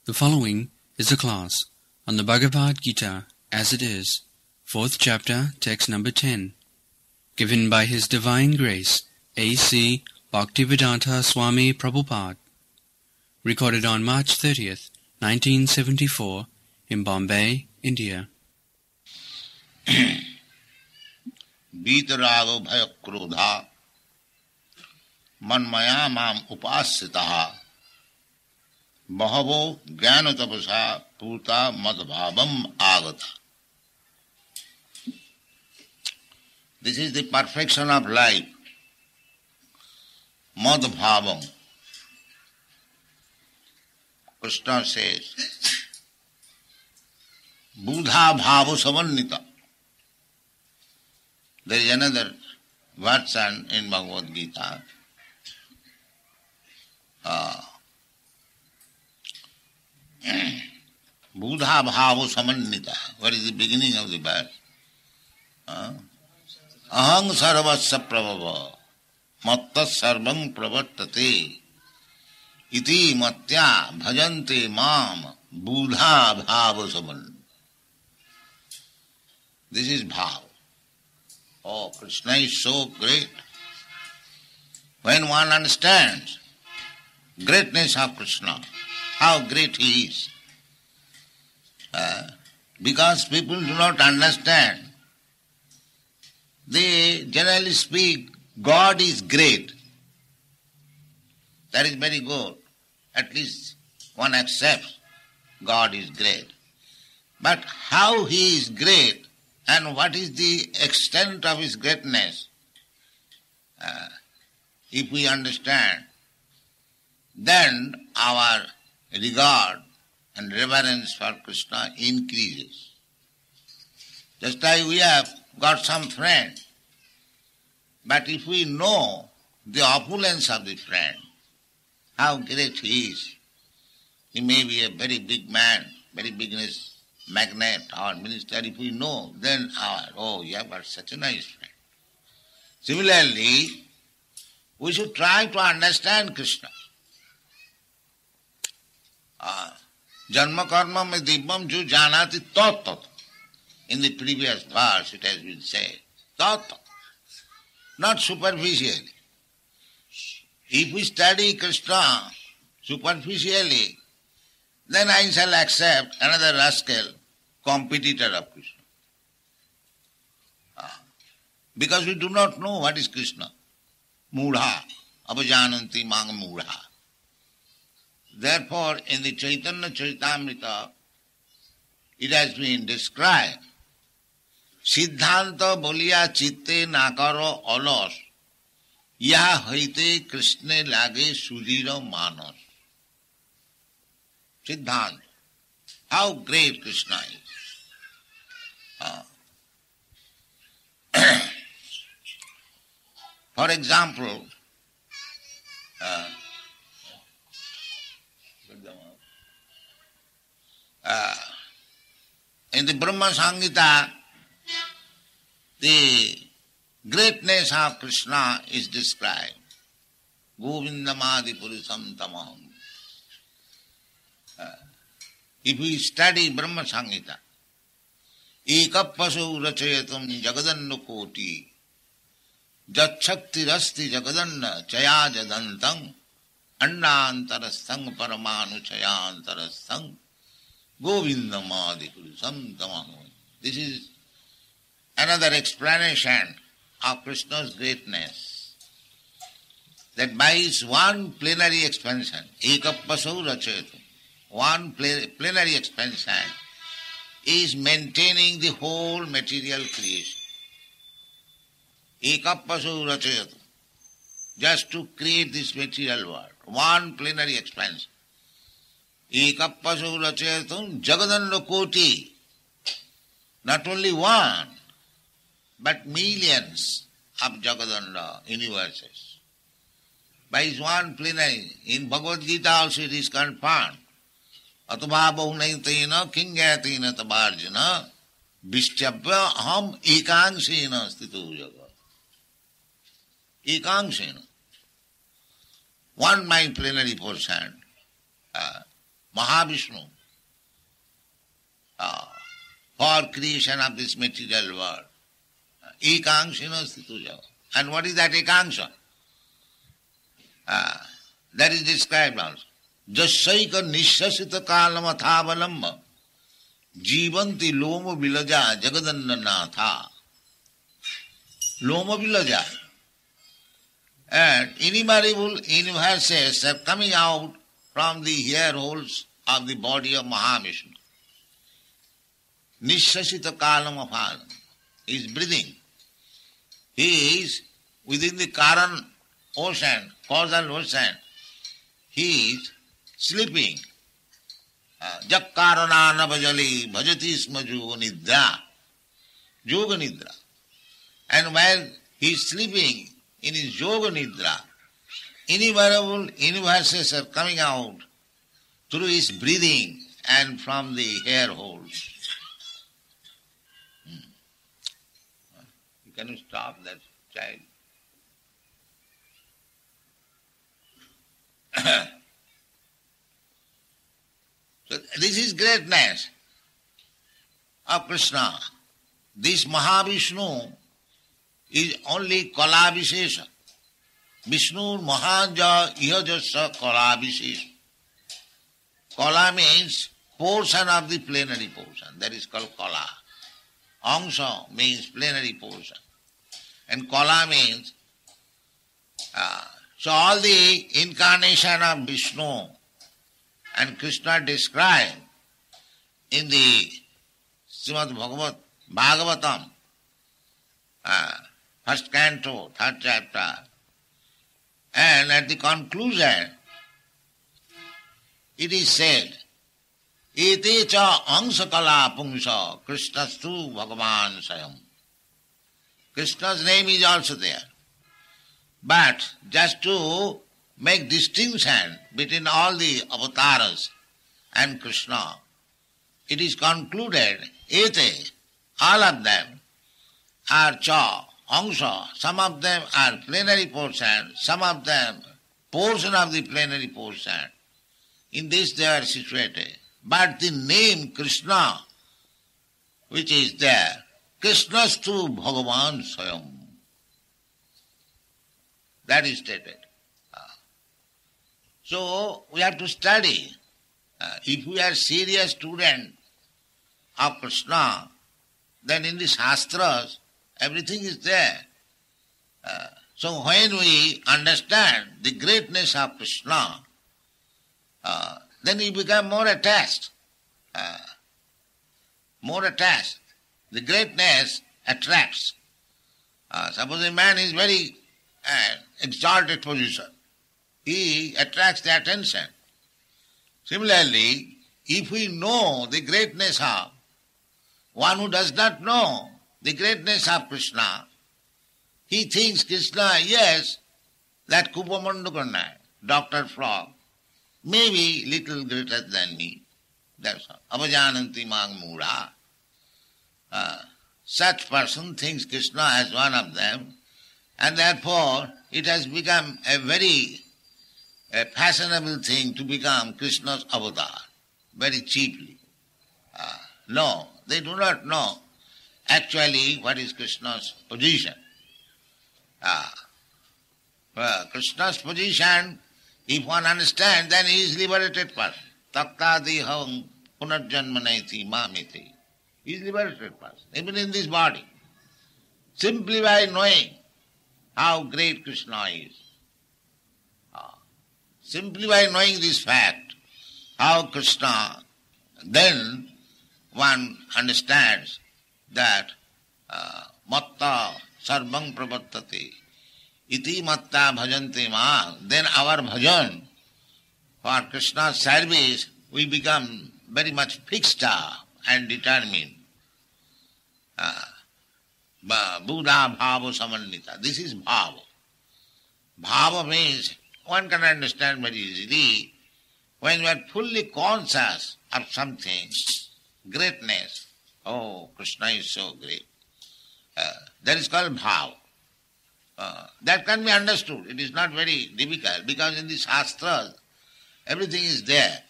The following is a class on the Bhagavad Gita as it is, 4th chapter, text number 10, given by His Divine Grace, A.C. Bhaktivedanta Swami Prabhupada, recorded on March 30th, 1974, in Bombay, India. Vitarago bhaya krodha manmaya mam upasitaha bahavo jnana tapasa puta madbhavam agata. This is the perfection of life. Madbhavam. Krishna says, Buddha bhava samannita. There is another version in Bhagavad Gita. Buddha bhava samannita. What is the beginning of the verse? Aham sarvasya prabhava mattas sarvam pravartate iti matya bhajante mam buddha bhava samannita. This is bhava. Oh, Krishna is so great. When one understands greatness of Krishna, how great he is, because people do not understand, they generally speak, God is great. That is very good. At least one accepts God is great. But how he is great and what is the extent of his greatness, if we understand, then our regard and reverence for Krishna increases. Just like we have got some friend, but if we know the opulence of the friend, how great he is, he may be a very big man, very business magnate or minister, if we know, then you have got such a nice friend. Similarly, we should try to understand Krishna. Janma karma me dibbam ju janati tat. In the previous verse it has been said, tat. Not superficially. If we study Krishna superficially, then I shall accept another rascal, competitor of Krishna. Because we do not know what is Krishna. Mudha, apajananti mang mudha. Therefore, in the Chaitanya Charitamrita, it has been described, Siddhanta bolia chitte nakaro olos, yaha haite Krishna lage sudhira manas. Siddhanta. How great Krishna is. For example, in the Brahma Samhita, the greatness of Krishna is described. Govindamadi Purusam Tamaham. If we study Brahma Samhita, Ekappasu rachayatam jagadanna koti jachakti rasti jagadanna chayajadantang andantarastang paramanu chayantarastang govindamadi purusam tamaham. This is another explanation of Krishna's greatness. That by his one plenary expansion, Ekappasu rachayatam, one plenary expansion is maintaining the whole material creation. Ekappasu rachayatu. Just to create this material world. One plenary expansion. Ekappasu rachayatu jagadanna koti. Not only one, but millions of jagadanna universes. By his one plenary, in Bhagavad Gita also it is confirmed. Atva bahunayatena kingyatena tabarjana vischabhya aham ekangsena sthitu jagat. Ekangsena. One mind plenary portion, Mahavishnu, for creation of this material world. Ekangsina Situja. And what is that ekangsha? That is described also. Jasaika nishasita kalamathavalamba jivanti loma vilaja jagadannanatha. Loma vilaja. And innumerable universes are coming out from the hair holes of the body of Mahavishnu. Nishasita kalamaphalam. He is breathing. He is within the Karan ocean, causal ocean. He is sleeping. Jakkaranana bhajali bhajati sma yoga nidra. Yoga nidra. And while he is sleeping in his yoga nidra, innumerable universes are coming out through his breathing and from the hair holes. Can you stop that child? So this is greatness of Krishna. This Mahavishnu is only Kala Vishesha. Vishnu Mahaja Ihajasa Kala Vishesha. Kala means portion of the plenary portion. That is called Kala. Angsha means plenary portion. And Kala means, so all the incarnation of Vishnu and Krishna described in the Srimad Bhagavatam, first canto, third chapter, and at the conclusion, it is said, Ete cha angsakala pungsa Krishnastu Bhagavan Sayam. Krishna's name is also there. But just to make distinction between all the avatars and Krishna, it is concluded, Ete, all of them are cha, angsha, some of them are plenary portion, some of them portion of the plenary portion. In this they are situated. But the name Krishna, which is there, Krishnastu Bhagavan Swayam, that is stated. So we have to study. If we are serious student of Krishna, then in the Shastras, everything is there. So when we understand the greatness of Krishna, then we become more attached. More attached. The greatness attracts. Suppose a man is very exalted position, he attracts the attention. Similarly, if we know the greatness of one who does not know the greatness of Krishna, he thinks Krishna, yes, that Kupamandukanna, Dr. Frog, maybe little greater than me. That's all. Avajananti mang mura. Such person thinks Krishna as one of them, and therefore it has become a very fashionable thing to become Krishna's avatar, very cheaply. No, they do not know actually what is Krishna's position. Krishna's position, if one understands, then he is liberated person. Taktadiham punarjanmanaiti mamiti. He is liberated person, even in this body. Simply by knowing how great Krishna is. Simply by knowing this fact, how Krishna, then one understands that matta sarvang pravartate iti matta bhajante ma. Then our bhajan for Krishna's service, we become very much fixed and determined. Buddha bhava samannita. This is bhava. Bhava means one can understand very easily when you are fully conscious of something, greatness. Oh, Krishna is so great. That is called bhava. That can be understood. It is not very difficult because in the Shastras everything is there.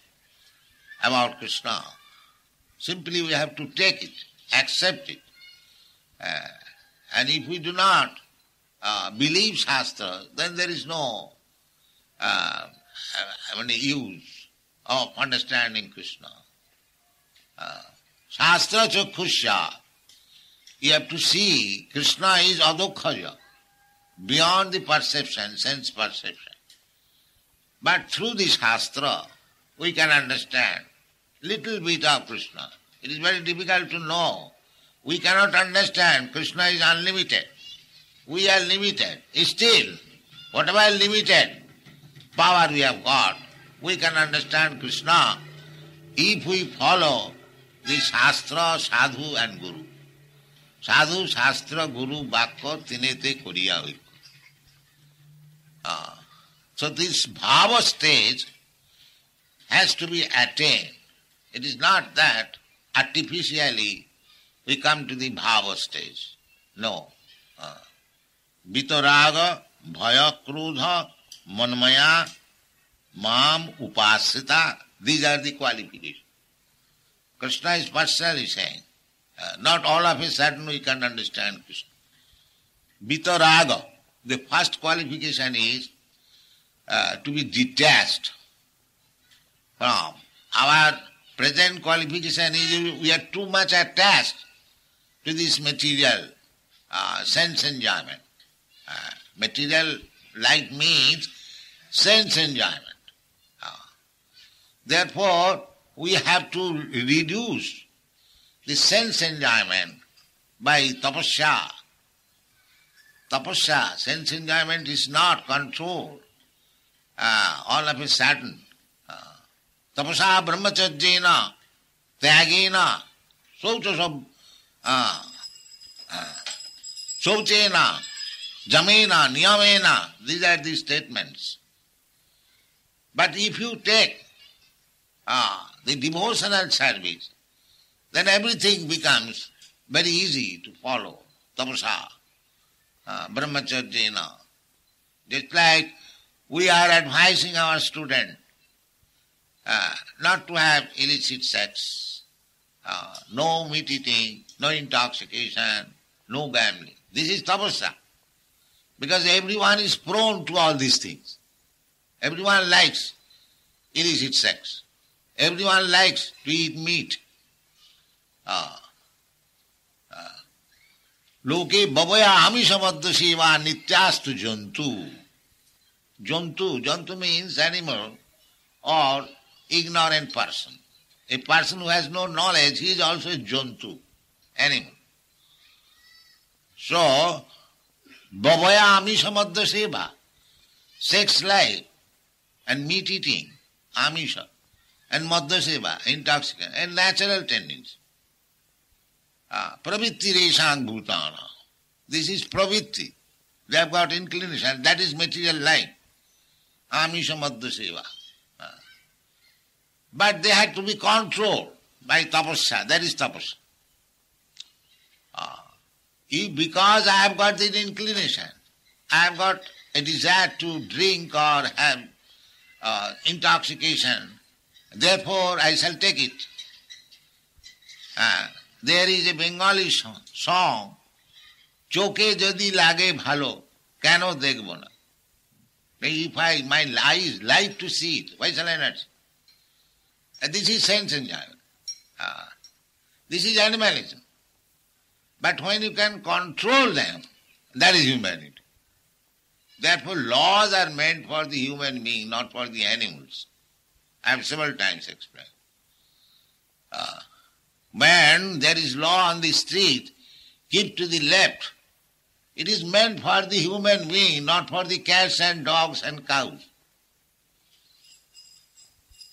about Krishna. Simply we have to take it, accept it. And if we do not believe Shastra, then there is no use of understanding Krishna. Shastra chakhusya. You have to see Krishna is adokkhaya, beyond the perception, sense perception. But through the Shastra, we can understand little bit of Krishna. It is very difficult to know. We cannot understand. Krishna is unlimited. We are limited. Still, whatever limited power we have got, we can understand Krishna if we follow the Shastra, Sadhu and Guru. Sadhu, Shastra, Guru, Bhakya, Tinete Koriya Hoiko. So this bhava stage has to be attained. It is not that artificially we come to the bhava stage. No. Vitaraga, bhaya, krodha, manmaya, mam, upasita. These are the qualifications. Krishna is personally saying. Not all of a sudden we can understand Krishna. Vitaraga, the first qualification is to be detached from. Our present qualification is we are too much attached to this material sense enjoyment. Material life means sense enjoyment. Therefore, we have to reduce the sense enjoyment by tapasya. Tapasya, sense enjoyment is not controlled all of a sudden. Tapasa brahmacharjena, tyagena, shauchena, jamena, niyamena. These are the statements. But if you take the devotional service, then everything becomes very easy to follow. Tapasa, brahmacharjena. Just like we are advising our student not to have illicit sex, no meat eating, no intoxication, no gambling. This is tapasya. Because everyone is prone to all these things. Everyone likes illicit sex. Everyone likes to eat meat. Loke babaya amishamadda seva nityastu jantu. Jantu means animal or ignorant person. A person who has no knowledge, he is also a jantu, animal. So, babaya amishamadda seva, sex life and meat eating, amisha, and madda seva, intoxicant, and natural tendency. Pravitti reshang bhutana. This is pravitti. They have got inclination. That is material life. Amisha madda seva. But they had to be controlled by tapasya. That is tapasya. Because I have got this inclination, I have got a desire to drink or have intoxication, therefore I shall take it. There is a Bengali song, Choke Jadi Lage Bhalo, Kano Dekhbo na. If my eyes like to see it, why shall I not see? This is sense enjoyment. This is animalism. But when you can control them, that is humanity. Therefore, laws are meant for the human being, not for the animals. I have several times explained. When there is law on the street, keep to the left. It is meant for the human being, not for the cats and dogs and cows.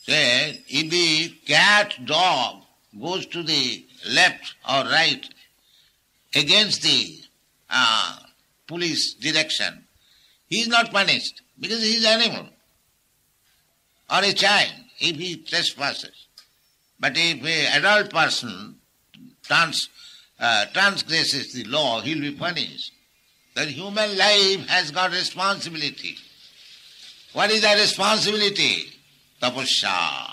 Say, if the cat, dog goes to the left or right against the police direction, he is not punished because he is an animal. Or a child, if he trespasses. But if an adult person transgresses the law, he will be punished. The human life has got responsibility. What is that responsibility? Tapasya.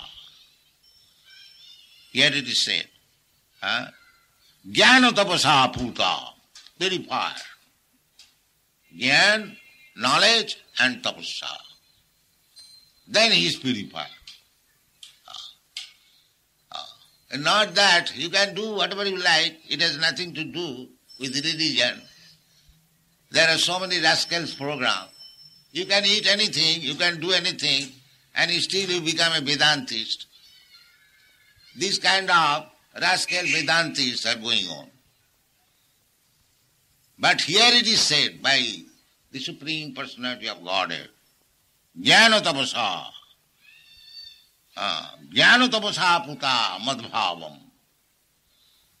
Here it is said, Jnana tapasa puta, purifier. Jnana, knowledge and tapasa. Then he is purified. And not that you can do whatever you like, it has nothing to do with religion. There are so many rascals program. You can eat anything, you can do anything, and still you become a Vedantist. These kind of rascal Vedantists are going on. But here it is said by the Supreme Personality of Godhead, Jnana tapasa, Jnana tapasa puta madbhavam.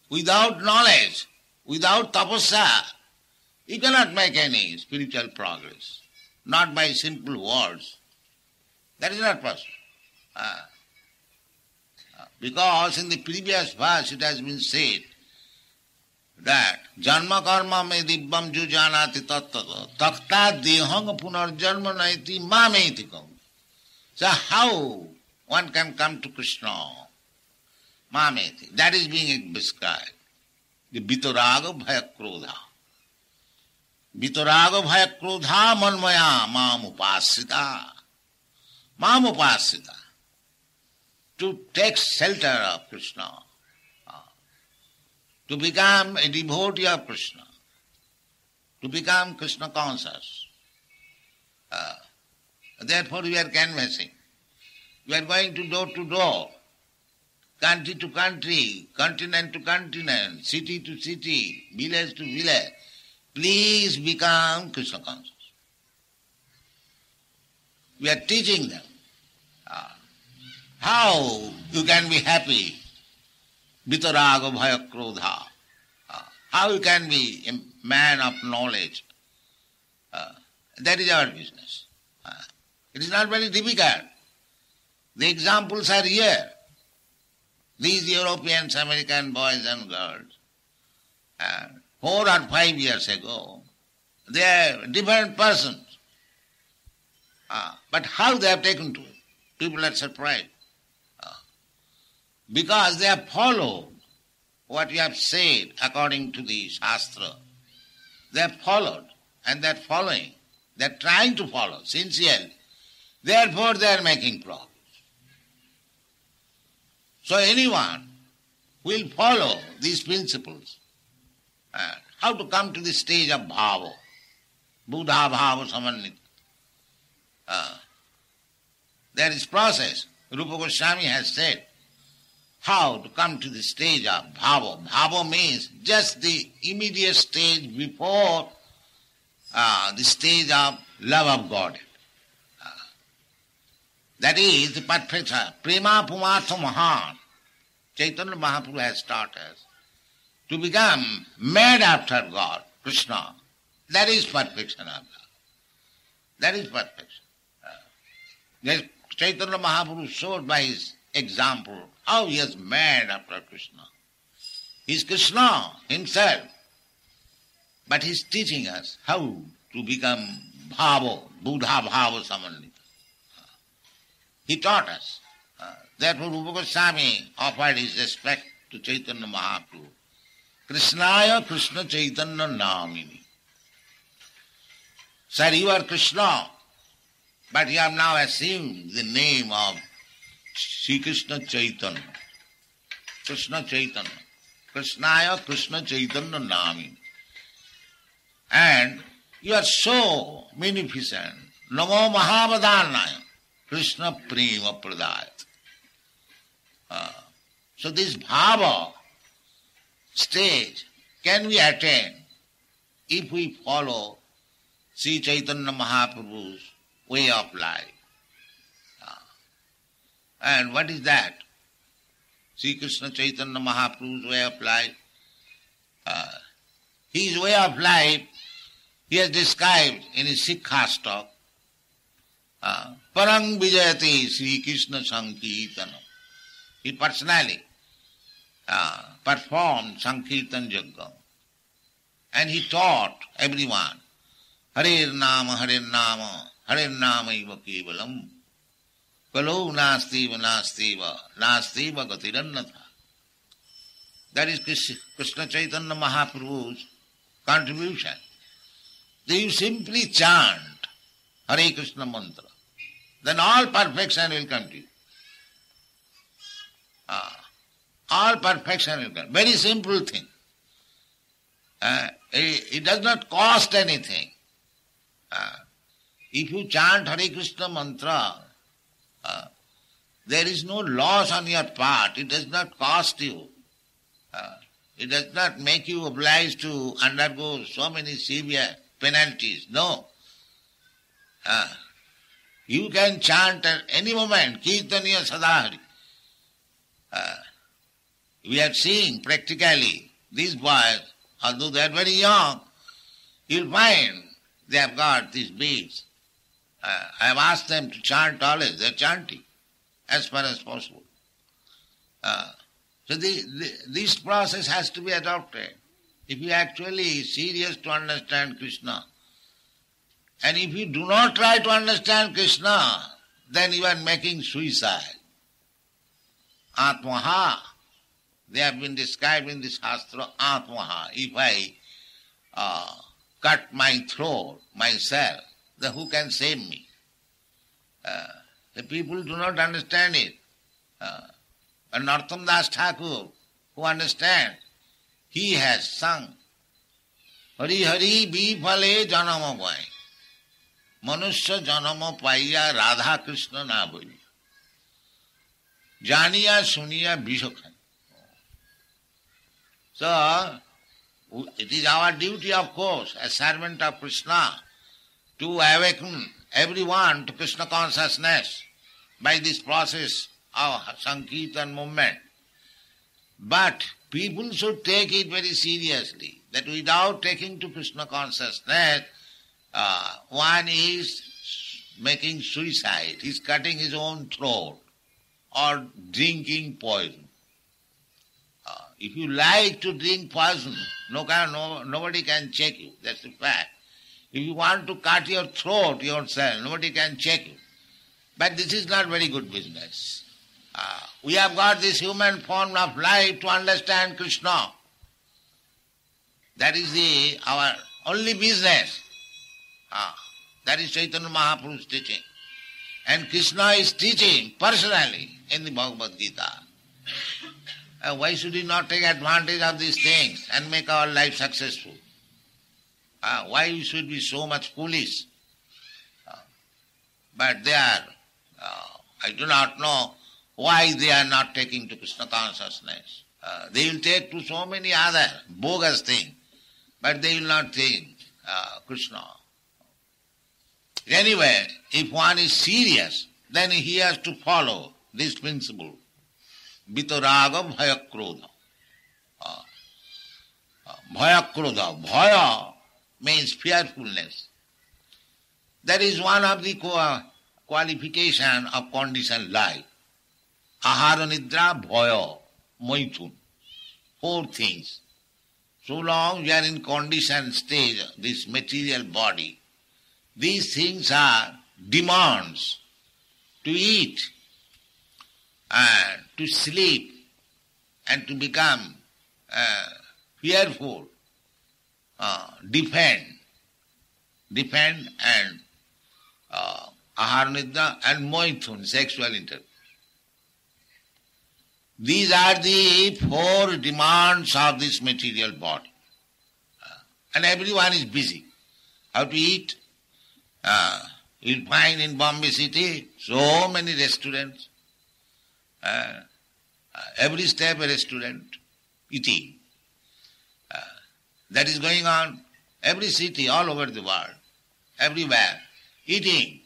Without knowledge, without tapasa, you cannot make any spiritual progress. Not by simple words. That is not possible. Because in the previous verse it has been said that Janma karma me dibbam jujanati tattata takta dehang punarjanma naiti mamaitikam. So how one can come to Krishna? Mameti. That is being described. The Vitaraga Bhaya Krodha. Vitaraga Bhaya Krodha manmaya mam upasita. Mam upasita. To take shelter of Krishna. To become a devotee of Krishna. To become Krishna conscious. Therefore we are canvassing. We are going to door, country to country, continent to continent, city to city, village to village. Please become Krishna conscious. We are teaching them how you can be happy. Vitaraga bhaya krodha. How you can be a man of knowledge. That is our business. It is not very difficult. The examples are here. These Europeans, American boys and girls, 4 or 5 years ago, they are different persons. But how they have taken to it? People are surprised. Because they have followed what you have said according to the Shastra. They have followed and they are following. They are trying to follow sincerely. Therefore they are making progress. So anyone will follow these principles. How to come to the stage of bhava, Buddha bhava samannita. There is process. Rupa Goswami has said how to come to the stage of bhava. Bhava means just the immediate stage before the stage of love of God. That is the perfection. Prema pumatha mahan. Chaitanya Mahaprabhu has taught us to become mad after God, Krishna. That is perfection of love. That is perfection. Chaitanya Mahaprabhu showed by his example how he is mad after Krishna. He is Krishna himself. But he is teaching us how to become bhava, Buddha bhava samannita. He taught us. Therefore Rupa Goswami offered his respect to Chaitanya Mahaprabhu. Krishnaya Krishna Chaitanya Namini. Sir, you are Krishna, but you have now assumed the name of Sri Krishna Chaitanya. Krishna Chaitanya. Krishnaya Krishna Chaitanya Namini. And you are so magnificent. Namo Mahavadhanaya. Krishna Prema Pradaya. So this bhava stage can be attained if we follow Sri Chaitanya Mahaprabhu's way of life. And what is that? Sri Krishna Chaitanya Mahaprabhu's way of life. His way of life he has described in his Sikhastak. Parang Vijayati Sri Krishna Sankirtana. He personally performed Sankirtan Yajna. And he taught everyone, Hare Nama, Hare Nama, Hare Nama Iva Kevalam. Kalo Nastiva, Nastiva, Nastiva Gatirannatha. That is Krishna Chaitanya Mahaprabhu's contribution. So you simply chant Hare Krishna mantra, then all perfection will come to you. All perfection will come. Very simple thing. It does not cost anything. If you chant Hare Krishna mantra, there is no loss on your part. It does not cost you. It does not make you obliged to undergo so many severe penalties. No. You can chant at any moment, Kirtaniya Sadahari. We are seeing practically these boys, although they are very young, you'll find they have got these beads. I have asked them to chant always. They are chanting as far as possible. So this process has to be adopted. If you actually serious to understand Krishna, and if you do not try to understand Krishna, then you are making suicide. Atmaha. They have been described in this Shastra, Atmaha. If I cut my throat, myself, then who can save me? The people do not understand it. And Narottam Das Thakur, who understands, he has sung, Hari Hari Bifale Janama Bhai. Manusya Janama Paiya Radha Krishna Na Boli. Janiya Suniya Bishokhan. So, it is our duty, of course, as servant of Krishna, to awaken everyone to Krishna consciousness by this process of Sankirtan movement. But people should take it very seriously, that without taking to Krishna consciousness, one is making suicide, he is cutting his own throat, or drinking poison. If you like to drink poison, nobody can check you. That's the fact. If you want to cut your throat yourself, nobody can check you. But this is not very good business. We have got this human form of life to understand Krishna. That is our only business. That is Chaitanya Mahaprabhu's teaching. And Krishna is teaching personally in the Bhagavad Gita. Why should we not take advantage of these things and make our life successful? Why we should be so much foolish? But they are, I do not know why they are not taking to Krishna consciousness. They will take to so many other bogus things, but they will not take Krishna. Anyway, if one is serious, then he has to follow this principle. Vitaraga bhaya krodha. Bhaya krodha. Bhaya means fearfulness. That is one of the qualification of conditioned life. Ahara nidra bhaya maithun. 4 things. So long we are in conditioned stage, this material body, these things are demands to eat, and to sleep, and to become fearful, defend and aharnidra and moithun, sexual intercourse. These are the 4 demands of this material body. And everyone is busy. How to eat? You'll find in Bombay city so many restaurants. Every step a restaurant, eating. That is going on every city all over the world, everywhere, eating.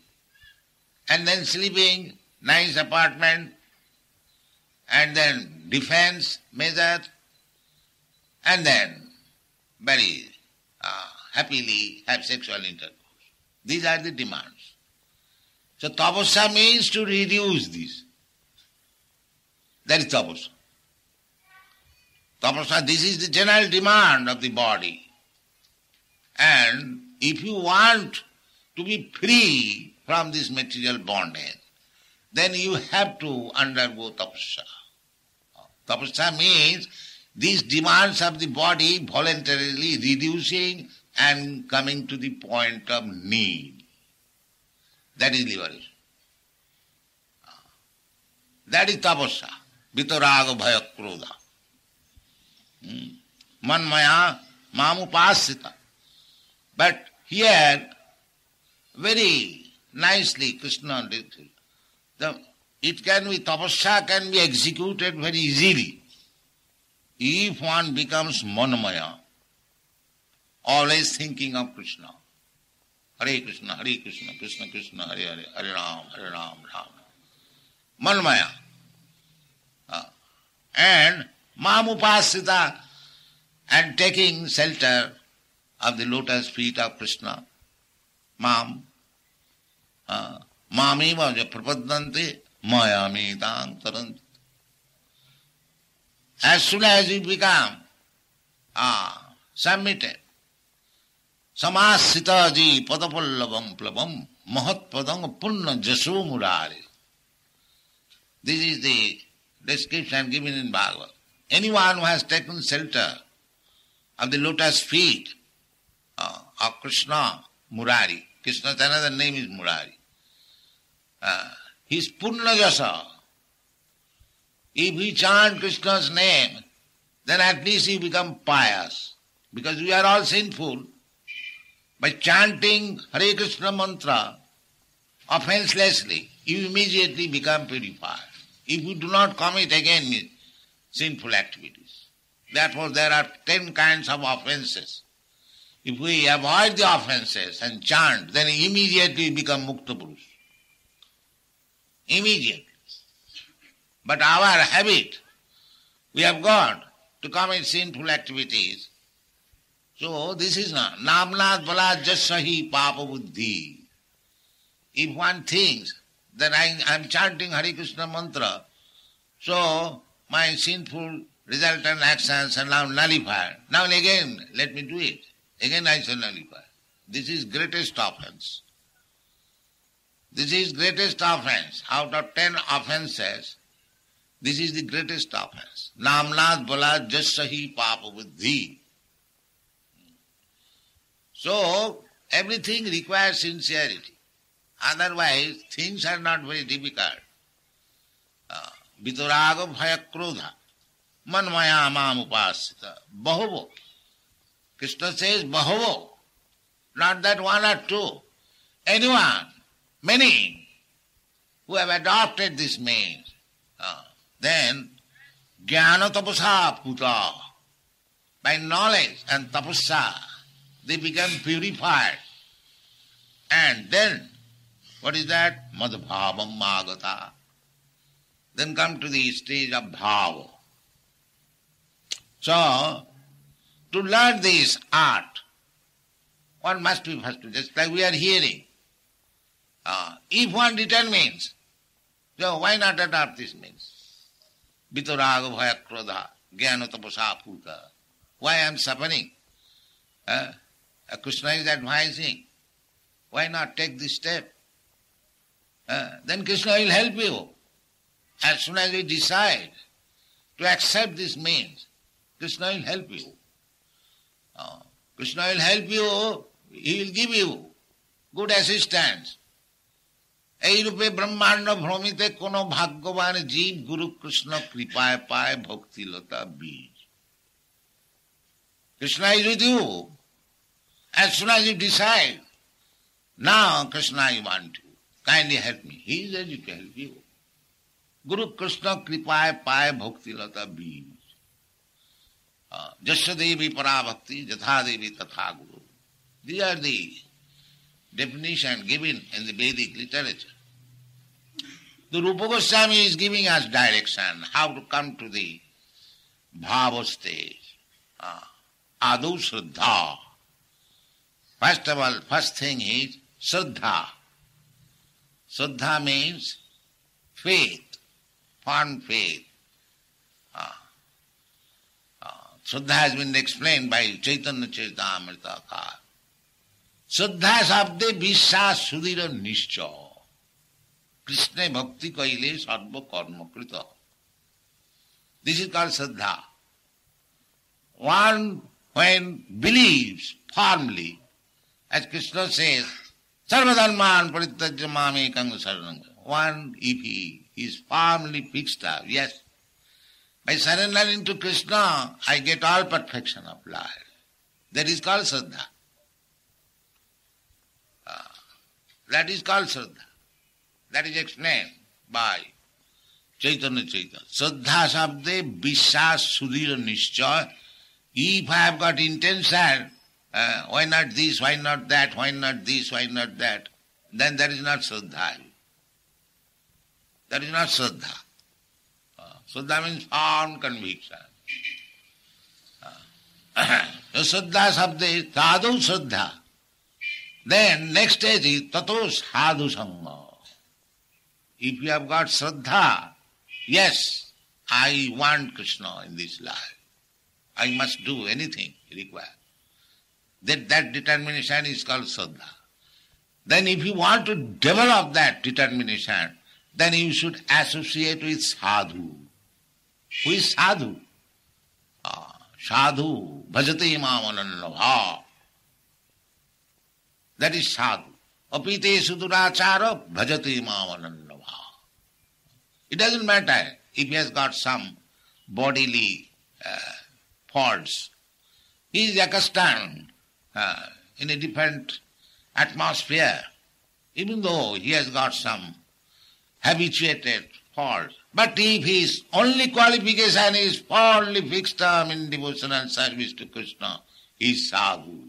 And then sleeping, nice apartment, and then defense measure, and then very happily have sexual intercourse. These are the demands. So tapasya means to reduce this. That is tapasya. Tapasya, this is the general demand of the body. And if you want to be free from this material bondage, then you have to undergo tapasya. Tapasya means these demands of the body voluntarily reducing and coming to the point of need. That is liberation. That is tapasya. Vitaraga bhaya krodha. Manmaya mamupasita. But here, very nicely Krishna did it. It can be, tapasya can be executed very easily. If one becomes manmaya, always thinking of Krishna. Hare Krishna, Krishna Krishna, Hare Hare, Hare Ram, Hare Ram, Ram. Manmaya. And mamupasita, and taking shelter of the lotus feet of Krishna. Mam. Mameva prapadante mayami taranti. As soon as you become submitted, samasitaji padapallavam plabam mahatpadam punna jaso murari. This is the description given in Bhagavad. Anyone who has taken shelter of the lotus feet of Krishna, Murari, Krishna's another name is Murari, he is Purna Jasa. If we chant Krishna's name, then at least he become pious. Because we are all sinful. By chanting Hare Krishna mantra offenselessly, you immediately become purified. If you do not commit again sinful activities. Therefore there are 10 kinds of offenses. If we avoid the offenses and chant, then immediately become Mukta Purush. Immediately. But our habit, we have got to commit sinful activities. So this is not. Namnat balad jasahi papa buddhi. If one thinks that I am chanting Hare Krishna mantra, so my sinful resultant actions are now nullified. Now again, let me do it. Again I shall nullify. This is greatest offense. This is greatest offense. Out of 10 offenses, this is the greatest offense. Namnat balad jasahi papa buddhi. So, everything requires sincerity. Otherwise, things are not very difficult. Vitaraga bhaya krodha. Manmaya mam upasita. Bahuvo. Krishna says bahuvo. Not that one or two. Anyone, many, who have adopted this means, then jnana tapasa puta. By knowledge and tapasa, they become purified. And then, what is that? Madhbhavam magata. Then come to the stage of bhava. So, to learn this art, one must be first, just like we are hearing. If one determines, so why not adopt this means? Vitaraga bhaya krodha, jnana tapasa puta. Why I am suffering? Krishna is advising. Why not take this step? Then Krishna will help you. As soon as you decide to accept this means, Krishna will help you. Krishna will help you, he will give you good assistance. এই রূপে ব্রহ্মাণ্ড ভ্রমিতে কোন ভাগ্যবান জীব গুরু কৃষ্ণ কৃপায় পায় ভক্তিলতা বীজ. Krishna is with you. As soon as you decide, now Krishna I want you, kindly help me. He is ready to help you. Guru Krishna kripaya paya bhaktilata bij. Jasya devi parabhakti, jatha devi tatha guru. These are the definition given in the Vedic literature. The Rupa Goswami is giving us direction how to come to the bhava stage. Adu Shraddha. First of all, first thing is Shraddha. Shraddha means faith, firm faith. Shraddha has been explained by Chaitanya Charitamrita. Shraddha sabde vishwas sudhira nishcha. Krishna bhakti kaile sarva karma krita. This is called Shraddha. one when believes firmly, as Krishna says, Sarvadharman parityajya mamekam saranam. One, if he is firmly fixed up, yes, by surrendering to Krishna, I get all perfection of life. That is called Shraddha. That is called Shraddha. That is explained by Chaitanya Chaitanya. Shraddha sabde vishwas sudhira nishchay. If I have got intention, why not this, why not that, why not this, why not that, then that is not Shraddha. That is not Shraddha. Shraddha means firm conviction. Shraddha sabde is sadhu Shraddha. Then next stage is tato sadhu sangha. If you have got Shraddha, yes, I want Krishna in this life. I must do anything required. That determination is called Shraddha. Then if you want to develop that determination, then you should associate with sadhu. Who is sadhu? Sadhu, bhajate mamanannabha. That is sadhu. Apite sudurachara, bhajate mamanannabha. It doesn't matter if he has got some bodily faults. He is accustomed in a different atmosphere, even though he has got some habituated faults. But if his only qualification is firmly fixed term in devotional service to Krishna, he is sadhu.